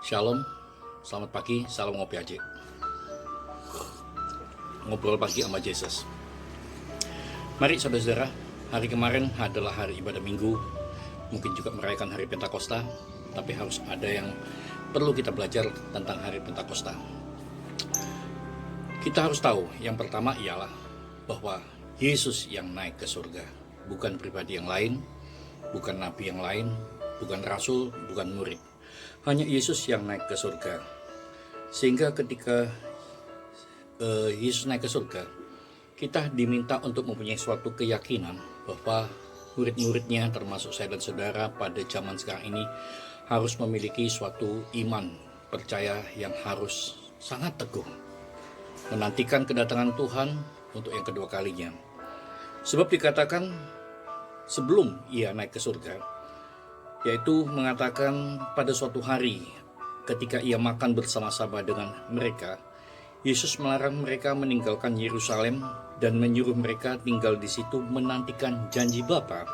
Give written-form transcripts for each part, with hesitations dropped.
Shalom, selamat pagi, salam ngopi aja. Ngobrol pagi sama Yesus. Mari saudara-saudara, hari kemarin adalah hari ibadah minggu. Mungkin juga merayakan hari Pentakosta, tapi harus ada yang perlu kita belajar tentang hari Pentakosta. Kita harus tahu, yang pertama ialah bahwa Yesus yang naik ke surga, bukan pribadi yang lain, bukan nabi yang lain, bukan rasul, bukan murid. Hanya Yesus yang naik ke surga. Sehingga ketika Yesus naik ke surga, kita diminta untuk mempunyai suatu keyakinan bahwa murid-muridnya termasuk saya dan saudara pada zaman sekarang ini harus memiliki suatu iman, percaya yang harus sangat teguh, menantikan kedatangan Tuhan untuk yang kedua kalinya. Sebab dikatakan sebelum ia naik ke surga, yaitu mengatakan pada suatu hari ketika ia makan bersama-sama dengan mereka, Yesus melarang mereka meninggalkan Yerusalem dan menyuruh mereka tinggal di situ menantikan janji Bapa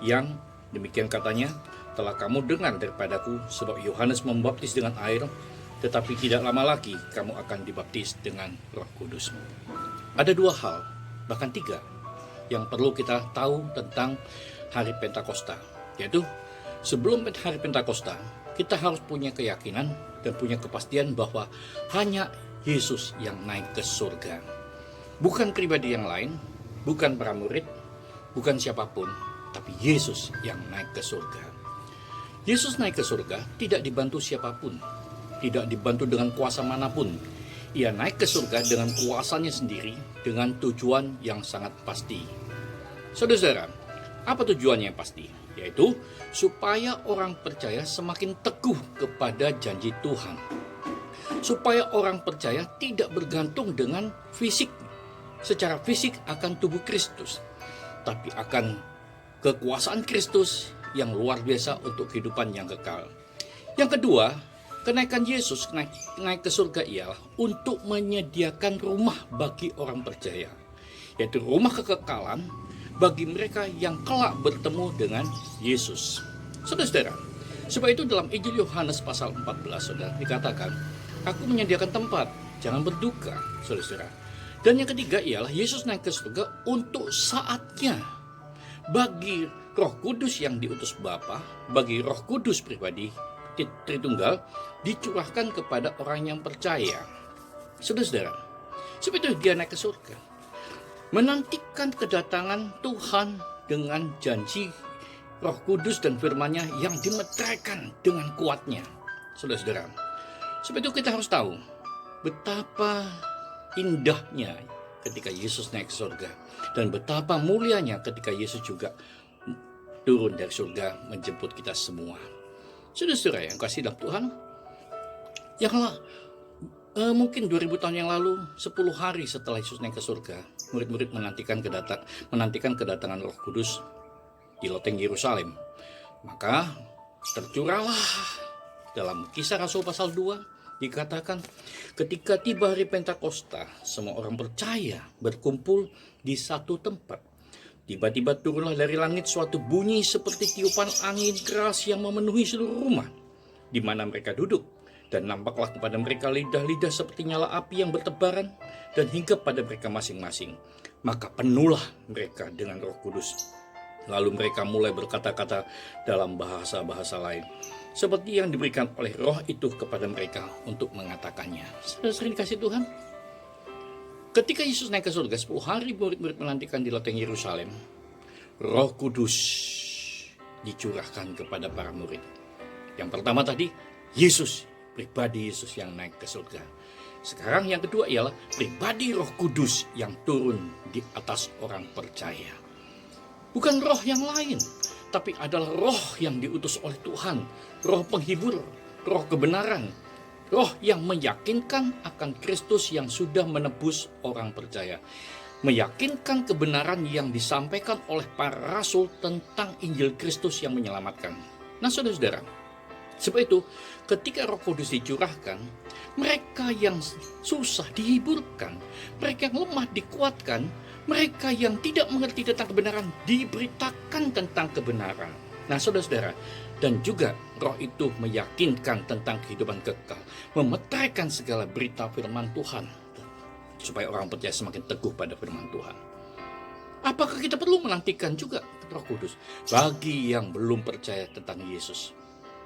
yang demikian katanya, telah kamu dengar daripadaku, sebab Yohanes membaptis dengan air, tetapi tidak lama lagi kamu akan dibaptis dengan Roh Kudus. Ada dua hal, bahkan tiga, yang perlu kita tahu tentang hari Pentakosta, yaitu sebelum hari Pentakosta, kita harus punya keyakinan dan punya kepastian bahwa hanya Yesus yang naik ke surga. Bukan pribadi yang lain, bukan para murid, bukan siapapun, tapi Yesus yang naik ke surga. Yesus naik ke surga tidak dibantu siapapun, tidak dibantu dengan kuasa manapun. Ia naik ke surga dengan kuasanya sendiri, dengan tujuan yang sangat pasti. Saudara-saudara, apa tujuannya yang pasti? Yaitu supaya orang percaya semakin teguh kepada janji Tuhan. Supaya orang percaya tidak bergantung dengan fisik, secara fisik akan tubuh Kristus, tapi akan kekuasaan Kristus yang luar biasa untuk kehidupan yang kekal. Yang kedua, kenaikan Yesus naik ke surga ialah untuk menyediakan rumah bagi orang percaya, yaitu rumah kekekalan bagi mereka yang kelak bertemu dengan Yesus. Saudara-saudara, sebab itu dalam Injil Yohanes pasal 14, saudara, dikatakan, aku menyediakan tempat, jangan berduka, saudara-saudara. Dan yang ketiga ialah Yesus naik ke surga untuk saatnya bagi Roh Kudus yang diutus Bapa, bagi Roh Kudus pribadi Tritunggal dicurahkan kepada orang yang percaya. Saudara-saudara, sebab itu dia naik ke surga, menantikan kedatangan Tuhan dengan janji Roh Kudus dan firman-Nya yang dimeteraikan dengan kuatnya. Saudara-saudara, sebab itu kita harus tahu betapa indahnya ketika Yesus naik ke surga, dan betapa mulianya ketika Yesus juga turun dari surga menjemput kita semua. Saudara-saudara yang kasih dalam Tuhan, yang mungkin 2000 tahun yang lalu, 10 hari setelah Yesus naik ke surga, murid-murid menantikan kedatangan Roh Kudus di loteng Yerusalem. Maka tercurahlah dalam Kisah Rasul pasal 2 dikatakan, ketika tiba hari Pentakosta, semua orang percaya berkumpul di satu tempat. Tiba-tiba turunlah dari langit suatu bunyi seperti tiupan angin keras yang memenuhi seluruh rumah di mana mereka duduk. Dan nampaklah kepada mereka lidah-lidah seperti nyala api yang bertebaran dan hinggap pada mereka masing-masing. Maka penuhlah mereka dengan Roh Kudus. Lalu mereka mulai berkata-kata dalam bahasa-bahasa lain, seperti yang diberikan oleh Roh itu kepada mereka untuk mengatakannya. Sering dikasih Tuhan, ketika Yesus naik ke surga, 10 hari murid-murid menantikan di loteng Yerusalem, Roh Kudus dicurahkan kepada para murid. Yang pertama tadi, Yesus, pribadi Yesus yang naik ke surga. Sekarang yang kedua ialah pribadi Roh Kudus yang turun di atas orang percaya. Bukan roh yang lain, tapi adalah roh yang diutus oleh Tuhan, roh penghibur, roh kebenaran, roh yang meyakinkan akan Kristus yang sudah menebus orang percaya, meyakinkan kebenaran yang disampaikan oleh para rasul tentang Injil Kristus yang menyelamatkan. Nah, saudara-saudara, sebab itu ketika Roh Kudus dicurahkan, mereka yang susah dihiburkan, mereka yang lemah dikuatkan, mereka yang tidak mengerti tentang kebenaran diberitakan tentang kebenaran. Nah, saudara-saudara, dan juga roh itu meyakinkan tentang kehidupan kekal, memeteraikan segala berita firman Tuhan, supaya orang percaya semakin teguh pada firman Tuhan. Apakah kita perlu menantikan juga Roh Kudus? Bagi yang belum percaya tentang Yesus,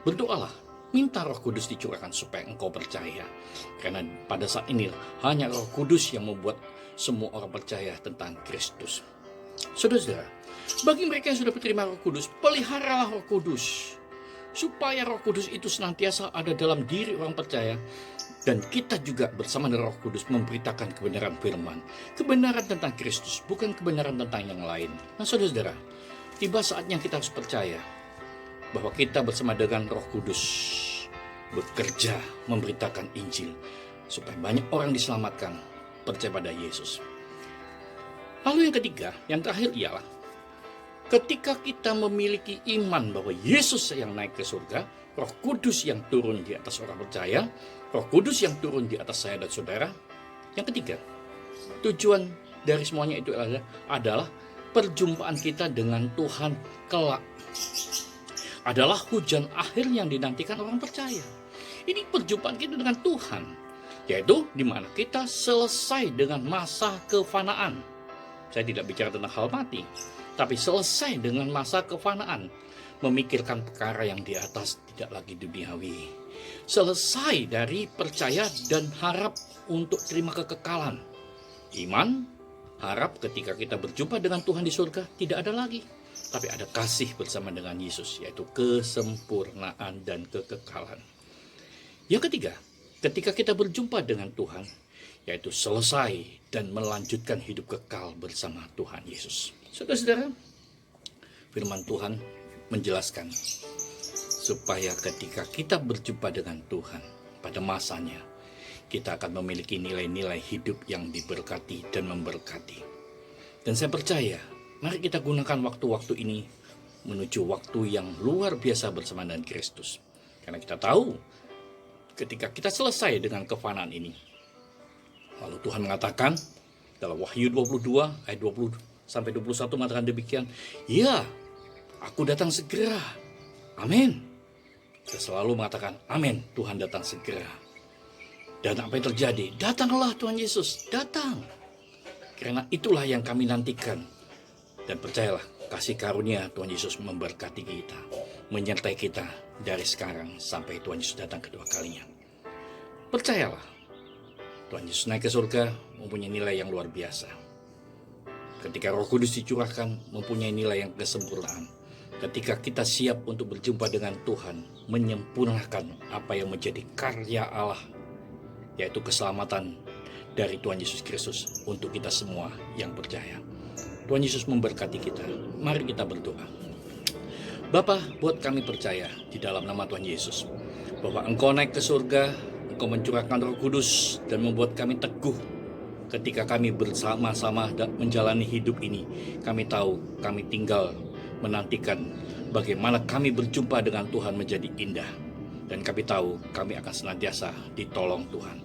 berdoalah, minta Roh Kudus dicurahkan supaya engkau percaya. Karena pada saat ini hanya Roh Kudus yang membuat semua orang percaya tentang Kristus. Saudara-saudara, bagi mereka yang sudah menerima Roh Kudus, peliharalah Roh Kudus, supaya Roh Kudus itu senantiasa ada dalam diri orang percaya. Dan kita juga bersama dengan Roh Kudus memberitakan kebenaran firman. Kebenaran tentang Kristus, bukan kebenaran tentang yang lain. Nah, saudara-saudara, tiba saatnya kita harus percaya bahwa kita bersama dengan Roh Kudus bekerja memberitakan Injil, supaya banyak orang diselamatkan, percaya pada Yesus. Lalu yang ketiga, yang terakhir ialah ketika kita memiliki iman bahwa Yesus yang naik ke surga, Roh Kudus yang turun di atas orang percaya, Roh Kudus yang turun di atas saya dan saudara. Yang ketiga, tujuan dari semuanya itu adalah perjumpaan kita dengan Tuhan kelak. Adalah hujan akhir yang dinantikan orang percaya. Ini perjumpaan kita dengan Tuhan, yaitu di mana kita selesai dengan masa kefanaan. Saya tidak bicara tentang hal mati, tapi selesai dengan masa kefanaan. Memikirkan perkara yang di atas, tidak lagi duniawi. Selesai dari percaya dan harap untuk terima kekekalan. Iman, harap ketika kita berjumpa dengan Tuhan di surga tidak ada lagi. Tapi ada kasih bersama dengan Yesus, yaitu kesempurnaan dan kekekalan. Yang ketiga, ketika kita berjumpa dengan Tuhan, yaitu selesai dan melanjutkan hidup kekal bersama Tuhan Yesus. Saudara-saudara, firman Tuhan menjelaskan supaya ketika kita berjumpa dengan Tuhan pada masanya, kita akan memiliki nilai-nilai hidup yang diberkati dan memberkati. Dan saya percaya, mari kita gunakan waktu-waktu ini menuju waktu yang luar biasa bersama dengan Kristus. Karena kita tahu ketika kita selesai dengan kefanaan ini, lalu Tuhan mengatakan dalam Wahyu 22 ayat 20 sampai 21 mengatakan demikian, ya, aku datang segera. Amin. Saya selalu mengatakan, amin, Tuhan datang segera. Dan apa yang terjadi? Datanglah Tuhan Yesus, datang. Karena itulah yang kami nantikan. Dan percayalah, kasih karunia Tuhan Yesus memberkati kita, menyertai kita dari sekarang sampai Tuhan Yesus datang kedua kalinya. Percayalah, Tuhan Yesus naik ke surga mempunyai nilai yang luar biasa. Ketika Roh Kudus dicurahkan, mempunyai nilai yang kesempurnaan. Ketika kita siap untuk berjumpa dengan Tuhan, menyempurnakan apa yang menjadi karya Allah, yaitu keselamatan dari Tuhan Yesus Kristus untuk kita semua yang percaya. Tuhan Yesus memberkati kita. Mari kita berdoa. Bapa, buat kami percaya di dalam nama Tuhan Yesus, bahwa Engkau naik ke surga, Engkau mencurahkan Roh Kudus dan membuat kami teguh. Ketika kami bersama-sama menjalani hidup ini, kami tahu kami tinggal menantikan bagaimana kami berjumpa dengan Tuhan menjadi indah. Dan kami tahu kami akan senantiasa ditolong Tuhan.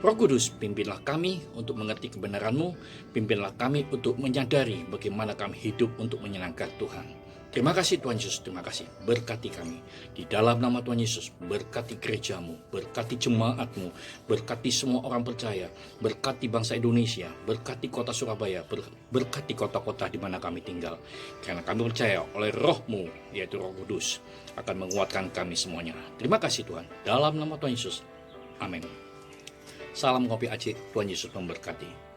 Roh Kudus, pimpinlah kami untuk mengerti kebenaran-Mu, pimpinlah kami untuk menyadari bagaimana kami hidup untuk menyenangkan Tuhan. Terima kasih Tuhan Yesus, terima kasih. Berkati kami. Di dalam nama Tuhan Yesus, berkati gereja-Mu, berkati jemaat-Mu, berkati semua orang percaya, berkati bangsa Indonesia, berkati kota Surabaya, berkati kota-kota di mana kami tinggal. Karena kami percaya oleh Roh-Mu, yaitu Roh Kudus, akan menguatkan kami semuanya. Terima kasih Tuhan. Dalam nama Tuhan Yesus. Amin. Salam Kopi Aceh, Tuhan Yesus memberkati.